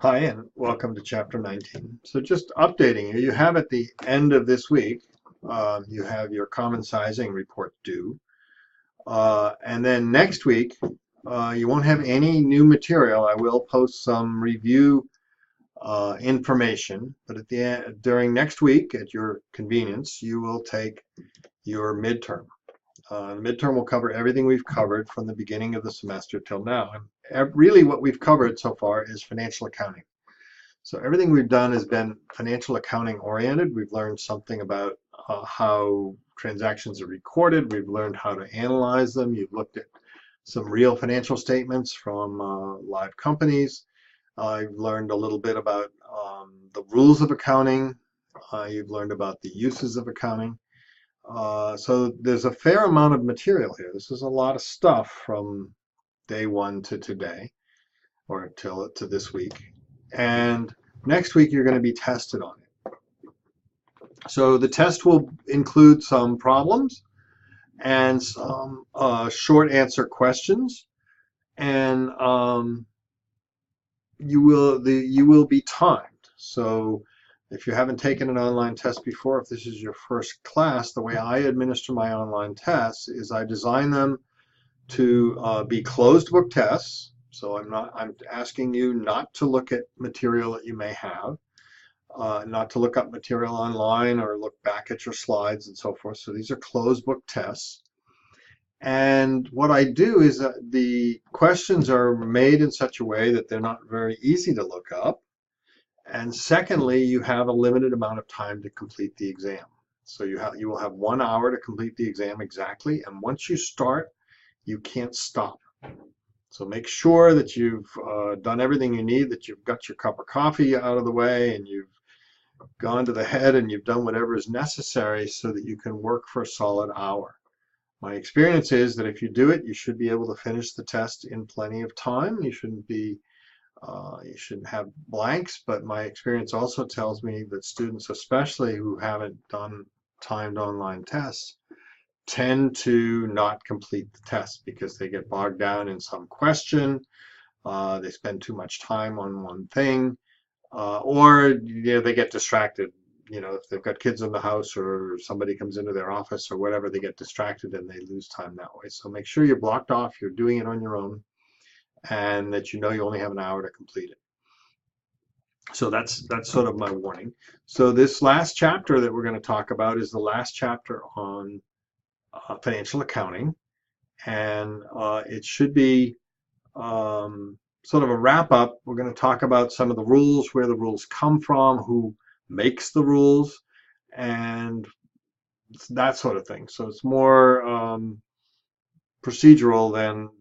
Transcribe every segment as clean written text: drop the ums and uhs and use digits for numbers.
Hi, and welcome to Chapter 19. So just updating you, you have at the end of this week, you have your common sizing report due. And then next week, you won't have any new material. I will post some review information, but at the end, during next week, at your convenience, you will take your midterm. The midterm will cover everything we've covered from the beginning of the semester till now. And really what we've covered so far is financial accounting. So everything we've done has been financial accounting oriented. We've learned something about how transactions are recorded. We've learned how to analyze them. You've looked at some real financial statements from live companies. You've learned a little bit about the rules of accounting. You've learned about the uses of accounting. So there's a fair amount of material here. This is a lot of stuff from day one to today, or to this week. And next week you're going to be tested on it. So the test will include some problems and some short answer questions, and you will be timed. So if you haven't taken an online test before, if this is your first class, the way I administer my online tests is I design them to be closed book tests. So I'm asking you not to look at material that you may have, not to look up material online or look back at your slides and so forth. So these are closed book tests. And what I do is that the questions are made in such a way that they're not very easy to look up. And secondly, you have a limited amount of time to complete the exam. So you will have 1 hour to complete the exam exactly. And once you start, you can't stop. So make sure that you've done everything you need, that you've got your cup of coffee out of the way, and you've gone to the head and you've done whatever is necessary so that you can work for a solid hour. My experience is that if you do it, you should be able to finish the test in plenty of time. You shouldn't have blanks, but my experience also tells me that students, especially who haven't done timed online tests, tend to not complete the test because they get bogged down in some question, they spend too much time on one thing, or they get distracted. If they've got kids in the house or somebody comes into their office or whatever, they get distracted and they lose time that way. So make sure you're blocked off, you're doing it on your own, and that you only have an hour to complete it. So that's sort of my warning. So this last chapter that we're going to talk about is the last chapter on financial accounting, and it should be sort of a wrap up. We're going to talk about some of the rules, where the rules come from, who makes the rules, and that sort of thing. So it's more procedural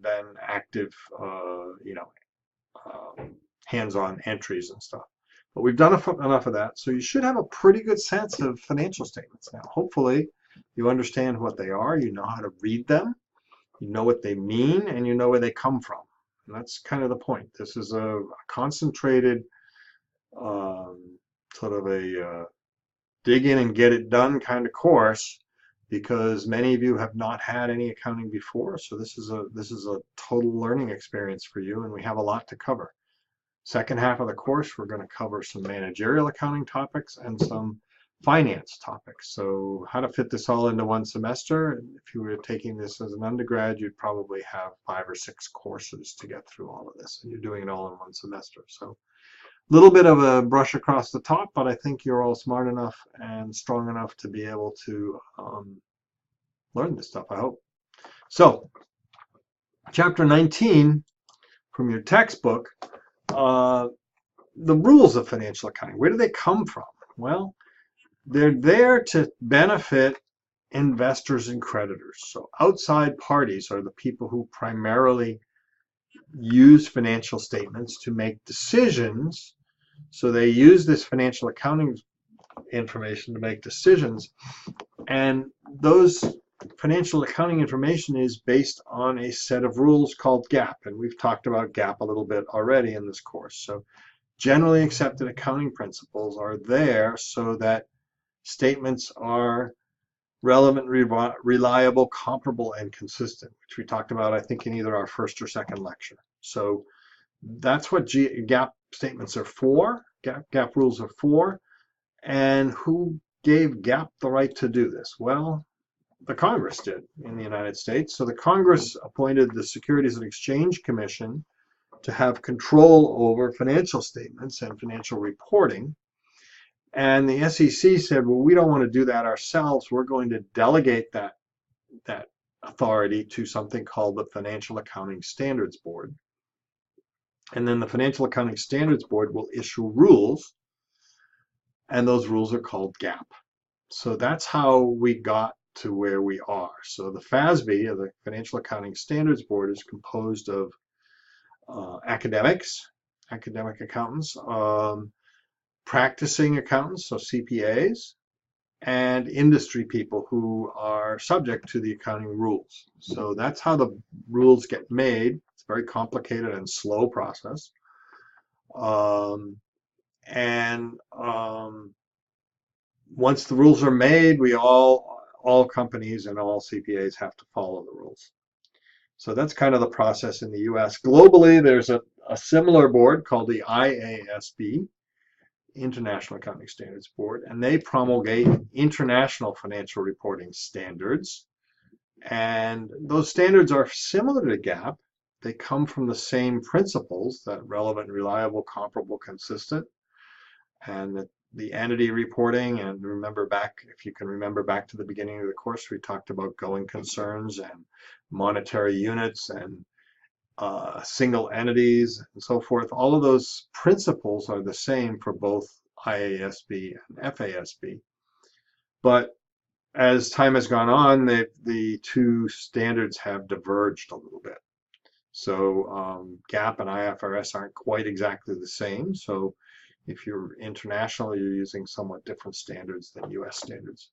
than active, hands-on entries and stuff. But we've done enough of that, so you should have a pretty good sense of financial statements now. Hopefully, you understand what they are, you know how to read them, you know what they mean, and you know where they come from. And that's kind of the point. This is a concentrated, sort of a dig in and get it done kind of course, because many of you have not had any accounting before. So this is a total learning experience for you, and we have a lot to cover. Second half of the course, we're going to cover some managerial accounting topics and some finance topics. So how to fit this all into one semester. If you were taking this as an undergrad, you'd probably have 5 or 6 courses to get through all of this, and you're doing it all in one semester. So a little bit of a brush across the top, but I think you're all smart enough and strong enough to be able to learn this stuff, I hope. So chapter 19 from your textbook, the rules of financial accounting. Where do they come from? Well, they're there to benefit investors and creditors. So outside parties are the people who primarily use financial statements to make decisions. So they use this financial accounting information to make decisions. And those financial accounting information is based on a set of rules called GAAP. And we've talked about GAAP a little bit already in this course. So generally accepted accounting principles are there so that statements are relevant, reliable, comparable, and consistent, which we talked about, I think, in either our first or second lecture. So That's what GAAP statements are for. GAAP rules are for. And who gave GAAP the right to do this? Well, the Congress did in the United States. So the Congress appointed the Securities and Exchange Commission to have control over financial statements and financial reporting. And the SEC said, well, we don't want to do that ourselves. We're going to delegate that authority to something called the Financial Accounting Standards Board. And then the Financial Accounting Standards Board will issue rules, and those rules are called GAAP. So that's how we got to where we are. So the FASB, or the Financial Accounting Standards Board, is composed of academic accountants, practicing accountants, so CPAs, and industry people who are subject to the accounting rules. So that's how the rules get made. It's a very complicated and slow process. Once the rules are made, all companies and all CPAs have to follow the rules. So that's kind of the process in the US. Globally, there's a similar board called the IASB, International Accounting Standards Board, and they promulgate international financial reporting standards. And those standards are similar to GAAP. They come from the same principles, that relevant, reliable, comparable, consistent, and the entity reporting. And remember back, if you can remember back to the beginning of the course, we talked about going concerns and monetary units and single entities and so forth. All of those principles are the same for both IASB and FASB. But as time has gone on, the two standards have diverged a little bit. So GAAP and IFRS aren't quite exactly the same. So if you're international, you're using somewhat different standards than US standards.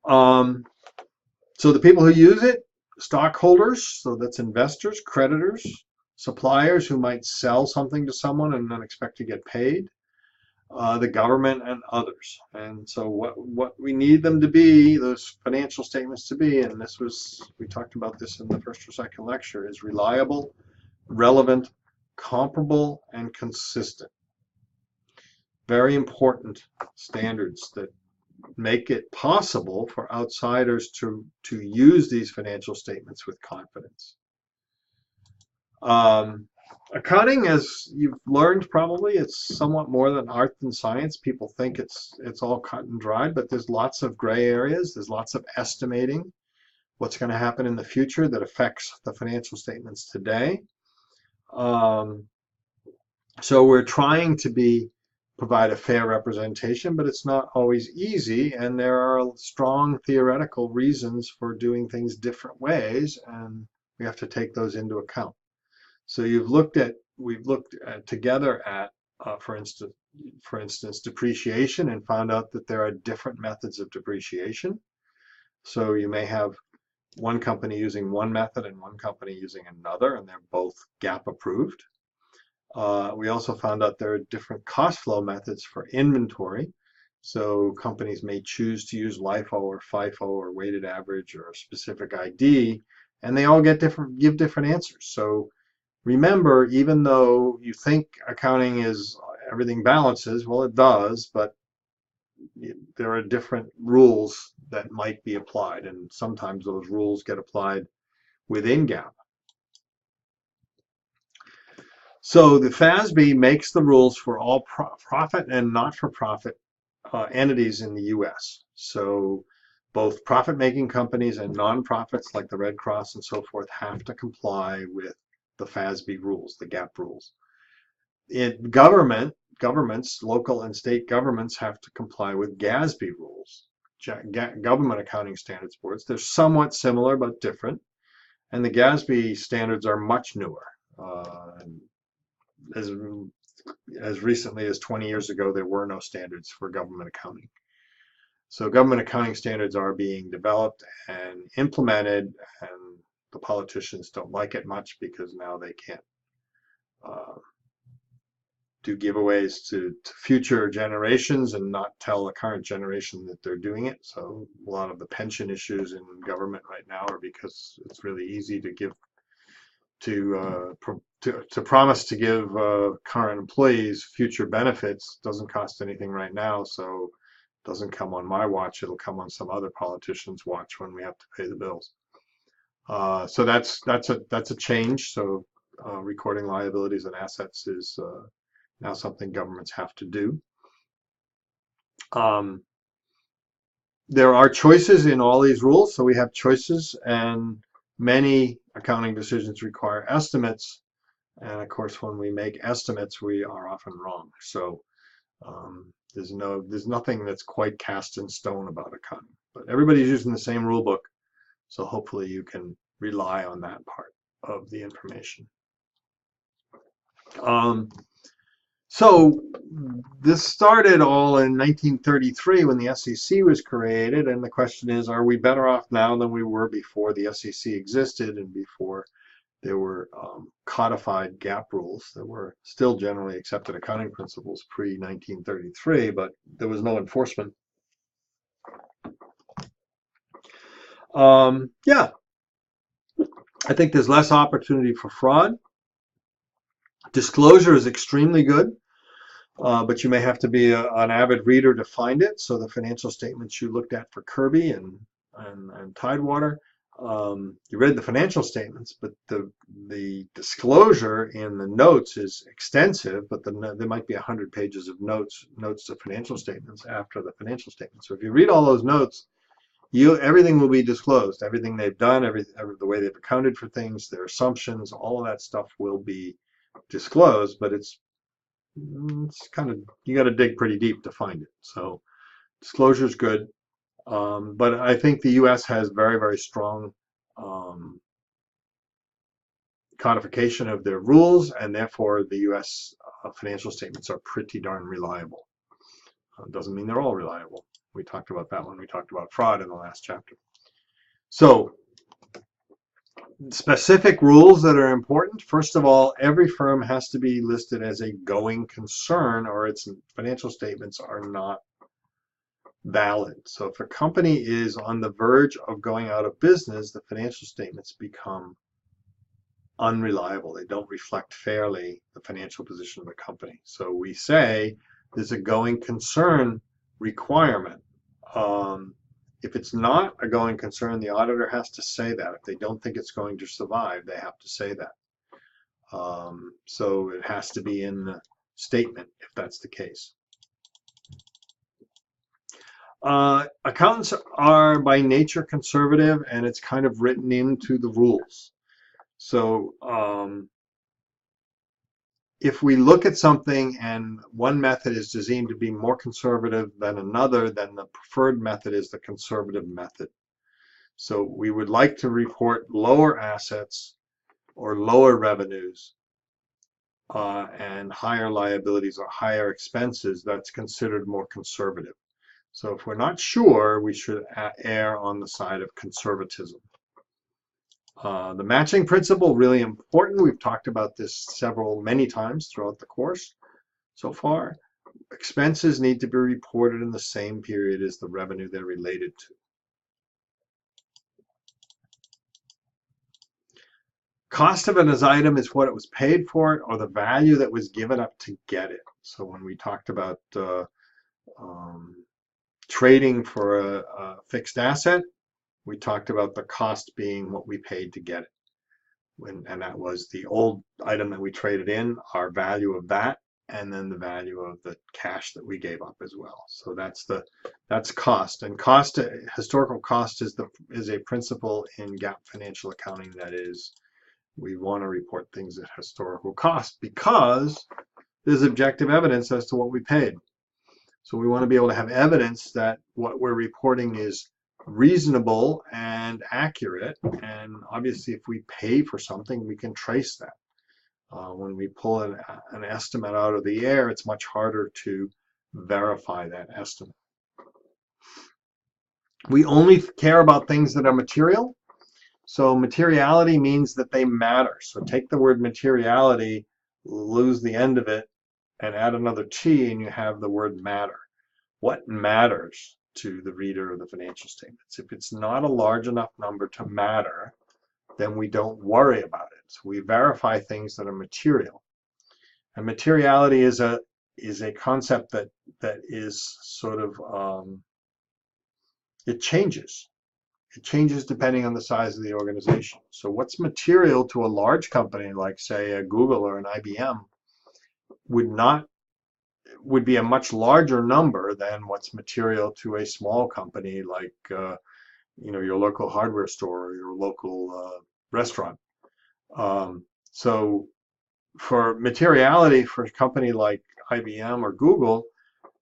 So the people who use it, stockholders, so that's investors, creditors, suppliers who might sell something to someone and then expect to get paid, the government, and others. And so what we need them to be, those financial statements to be, and we talked about this in the first or second lecture, is reliable, relevant, comparable, and consistent. Very important standards that make it possible for outsiders to use these financial statements with confidence. Accounting, as you've learned probably, it's somewhat more than art than science. People think it's all cut and dried, but there's lots of gray areas. There's lots of estimating what's going to happen in the future that affects the financial statements today. So we're trying to provide a fair representation, but it's not always easy, and there are strong theoretical reasons for doing things different ways, and we have to take those into account. So we've looked together at, for instance, depreciation, and found out that there are different methods of depreciation. So you may have one company using one method and one company using another, and they're both GAAP approved. We also found out there are different cost flow methods for inventory. So companies may choose to use LIFO or FIFO or weighted average or a specific ID, and they all give different answers. So remember, even though you think accounting is everything balances, well, it does, but there are different rules that might be applied, and sometimes those rules get applied within GAAP. So the FASB makes the rules for all profit and not-for-profit entities in the US. So both profit-making companies and nonprofits like the Red Cross and so forth have to comply with the FASB rules, the GAAP rules. In governments, local and state governments, have to comply with GASB rules, Government Accounting Standards Boards. They're somewhat similar but different, and the GASB standards are much newer. As recently as 20 years ago, there were no standards for government accounting. So government accounting standards are being developed and implemented, and the politicians don't like it much because now they can't do giveaways to future generations and not tell the current generation that they're doing it. So a lot of the pension issues in government right now are because it's really easy to to promise to give current employees future benefits doesn't cost anything right now, so it doesn't come on my watch. It'll come on some other politician's watch when we have to pay the bills. So that's a change. So recording liabilities and assets is now something governments have to do. There are choices in all these rules, so we have choices, and many accounting decisions require estimates. And of course, when we make estimates, we are often wrong. So there's nothing that's quite cast in stone about accounting. But everybody's using the same rule book, so hopefully you can rely on that part of the information. So this started all in 1933 when the SEC was created, and the question is, are we better off now than we were before the SEC existed and before there were codified GAAP rules that were still generally accepted accounting principles pre-1933, but there was no enforcement. Yeah, I think there's less opportunity for fraud. Disclosure is extremely good. But you may have to be an avid reader to find it. So the financial statements you looked at for Kirby and Tidewater, you read the financial statements, but the disclosure in the notes is extensive. But there might be 100 pages of notes to financial statements after the financial statements. So if you read all those notes, everything will be disclosed. Everything they've done, the way they've accounted for things, their assumptions, all of that stuff will be disclosed. But it's kind of, you got to dig pretty deep to find it. So disclosure is good, but I think the U.S. has very, very strong codification of their rules, and therefore the U.S. Financial statements are pretty darn reliable. Doesn't mean they're all reliable. We talked about that when we talked about fraud in the last chapter. So specific rules that are important. First of all, every firm has to be listed as a going concern, or its financial statements are not valid. So if a company is on the verge of going out of business, the financial statements become unreliable. They don't reflect fairly the financial position of the company. So we say there's a going concern requirement. If it's not a going concern, the auditor has to say that. If they don't think it's going to survive, they have to say that. So it has to be in the statement if that's the case. Accountants are by nature conservative, and it's kind of written into the rules. So if we look at something and one method is deemed to be more conservative than another, then the preferred method is the conservative method. So we would like to report lower assets or lower revenues and higher liabilities or higher expenses. That's considered more conservative. So if we're not sure, we should err on the side of conservatism. The matching principle, really important. We've talked about this many times throughout the course so far. Expenses need to be reported in the same period as the revenue they're related to. Cost of an item is what it was paid for it, or the value that was given up to get it. So when we talked about trading for a fixed asset, we talked about the cost being what we paid to get it. And that was the old item that we traded in, our value of that, and then the value of the cash that we gave up as well. So that's cost. And historical cost is a principle in GAAP financial accounting. That is, we want to report things at historical cost because there's objective evidence as to what we paid. So we want to be able to have evidence that what we're reporting is reasonable and accurate. And obviously, if we pay for something, we can trace that. When we pull an estimate out of the air, it's much harder to verify that estimate. We only care about things that are material. So materiality means that they matter. So take the word materiality, lose the end of it, and add another T, and you have the word matter. What matters to the reader of the financial statements? If it's not a large enough number to matter, then we don't worry about it. So we verify things that are material. And materiality is a concept that is sort of it changes. It changes depending on the size of the organization. So what's material to a large company like, say, a Google or an IBM would be a much larger number than what's material to a small company like your local hardware store or your local restaurant. So for materiality for a company like IBM or Google,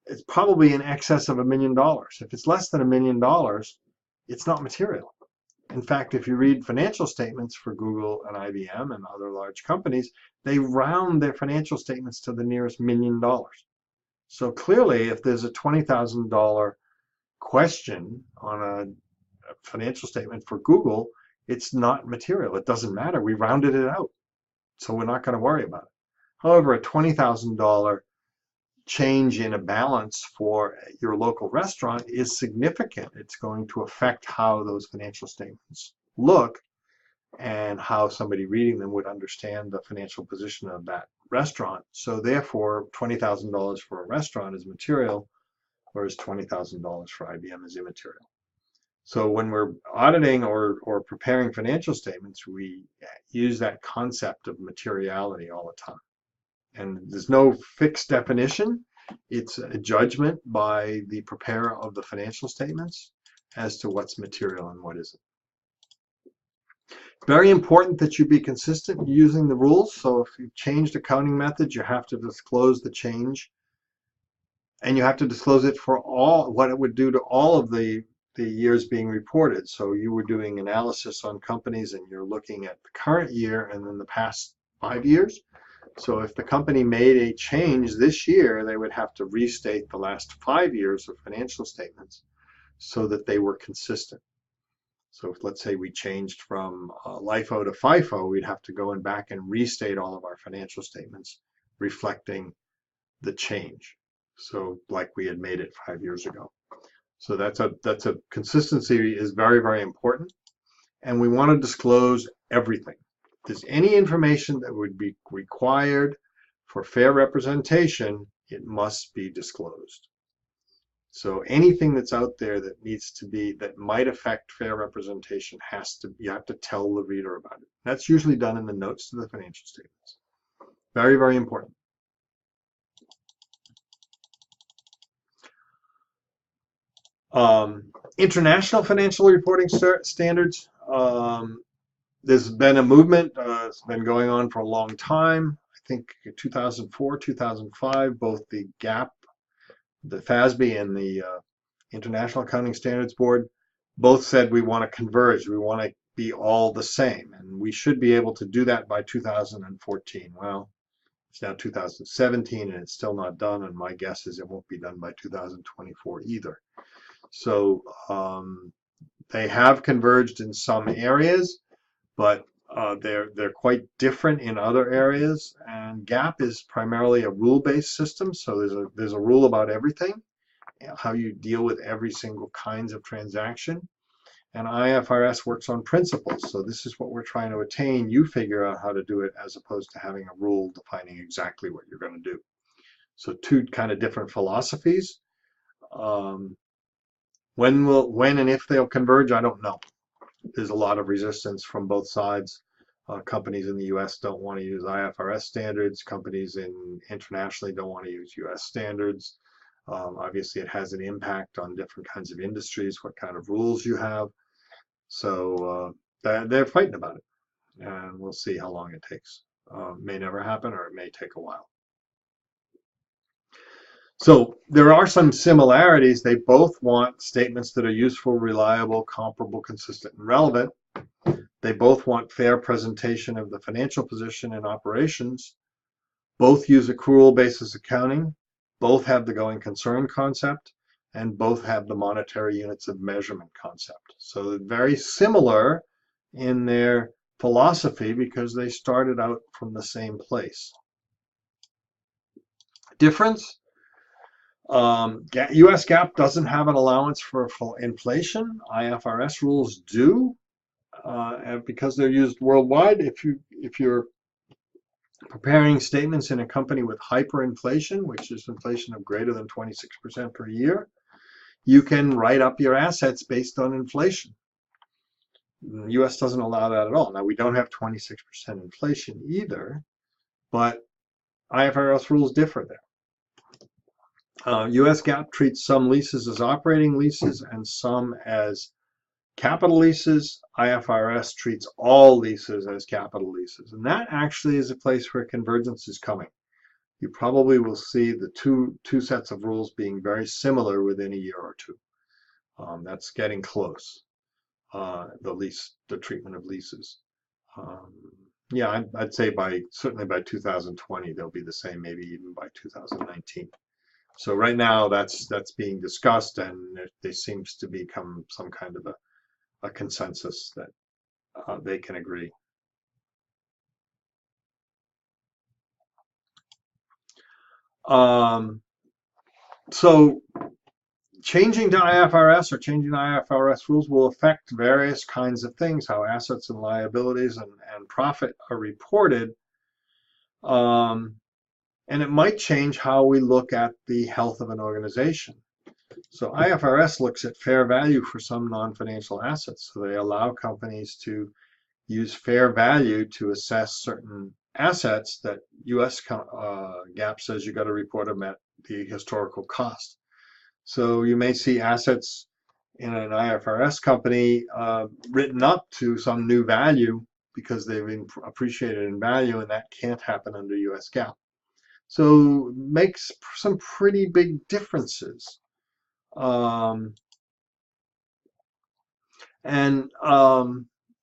it's probably in excess of $1 million. If it's less than $1 million, it's not material. In fact, if you read financial statements for Google and IBM and other large companies, they round their financial statements to the nearest $1 million. So clearly, if there's a $20,000 question on a financial statement for Google, it's not material. It doesn't matter. We rounded it out. So we're not going to worry about it. However, a $20,000 change in a balance for your local restaurant is significant. It's going to affect how those financial statements look and how somebody reading them would understand the financial position of that restaurant. So therefore, $20,000 for a restaurant is material, whereas $20,000 for IBM is immaterial. So when we're auditing or preparing financial statements, we use that concept of materiality all the time. And there's no fixed definition. It's a judgment by the preparer of the financial statements as to what's material and what isn't. Very important that you be consistent using the rules. So if you've changed accounting methods, you have to disclose the change. And you have to disclose it for all, what it would do to all of the years being reported. So you were doing analysis on companies and you're looking at the current year and then the past 5 years. So if the company made a change this year, they would have to restate the last 5 years of financial statements so that they were consistent. So if, let's say, we changed from LIFO to FIFO, we'd have to go back and restate all of our financial statements reflecting the change. So like we had made it 5 years ago. So that's a consistency is very, very important. And we want to disclose everything. If there's any information that would be required for fair representation, it must be disclosed. So anything that's out there that might affect fair representation you have to tell the reader about it. That's usually done in the notes to the financial statements. Very, very important. International financial reporting standards. There's been a movement. It's been going on for a long time. I think 2004, 2005, both the GAAP, the FASB, and the International Accounting Standards Board both said we want to converge. We want to be all the same. And we should be able to do that by 2014. Well, it's now 2017 and it's still not done. And my guess is it won't be done by 2024 either. So they have converged in some areas, but they're quite different in other areas. And GAAP is primarily a rule-based system, so there's a rule about everything, how you deal with every single kinds of transaction. And IFRS works on principles, so this is what we're trying to attain. You figure out how to do it as opposed to having a rule defining exactly what you're going to do. So two kind of different philosophies. When and if they'll converge, I don't know. There's a lot of resistance from both sides. Companies in the US don't want to use IFRS standards. Companies internationally don't want to use US standards. Obviously, it has an impact on different kinds of industries, what kind of rules you have. So they're fighting about it. And we'll see how long it takes. May never happen, or it may take a while. So there are some similarities. They both want statements that are useful, reliable, comparable, consistent, and relevant. They both want fair presentation of the financial position and operations. Both use accrual basis accounting. Both have the going concern concept, and both have the monetary units of measurement concept. So they're very similar in their philosophy because they started out from the same place. Difference? US GAAP doesn't have an allowance for inflation. IFRS rules do. and because they're used worldwide, if you're preparing statements in a company with hyperinflation, which is inflation of greater than 26% per year, you can write up your assets based on inflation. The US doesn't allow that at all. Now, we don't have 26% inflation either, but IFRS rules differ there. US GAAP treats some leases as operating leases and some as capital leases. IFRS treats all leases as capital leases. And that actually is a place where convergence is coming. You probably will see the two sets of rules being very similar within a year or two. That's getting close. The treatment of leases. Yeah, I'd say certainly by 2020 they'll be the same, maybe even by 2019. So right now that's being discussed, and there seems to become some kind of a consensus that they can agree. So changing to IFRS or changing IFRS rules will affect various kinds of things, how assets and liabilities and profit are reported. And it might change how we look at the health of an organization. So IFRS looks at fair value for some non-financial assets. So they allow companies to use fair value to assess certain assets that US GAAP says you got to report them at the historical cost. So you may see assets in an IFRS company written up to some new value because they've been appreciated in value, and that can't happen under US GAAP. So makes some pretty big differences.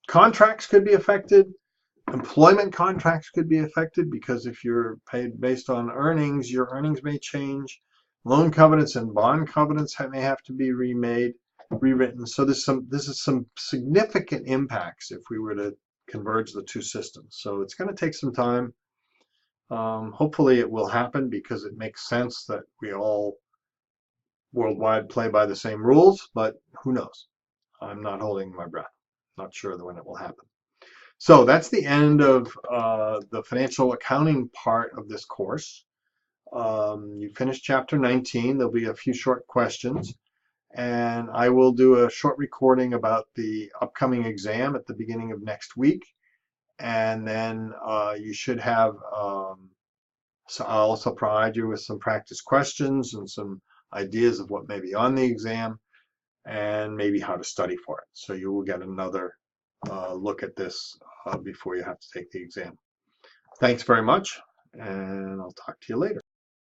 Contracts could be affected. Employment contracts could be affected because if you're paid based on earnings, your earnings may change. Loan covenants and bond covenants may have to be rewritten. So this is some significant impacts if we were to converge the two systems. So it's going to take some time. Hopefully it will happen because it makes sense that we all worldwide play by the same rules, but who knows? I'm not holding my breath. Not sure when it will happen. So that's the end of the financial accounting part of this course. You finished chapter 19. There'll be a few short questions, and I will do a short recording about the upcoming exam at the beginning of next week. And then you should have, so I'll also provide you with some practice questions and some ideas of what may be on the exam and maybe how to study for it. So you will get another look at this before you have to take the exam. Thanks very much, and I'll talk to you later.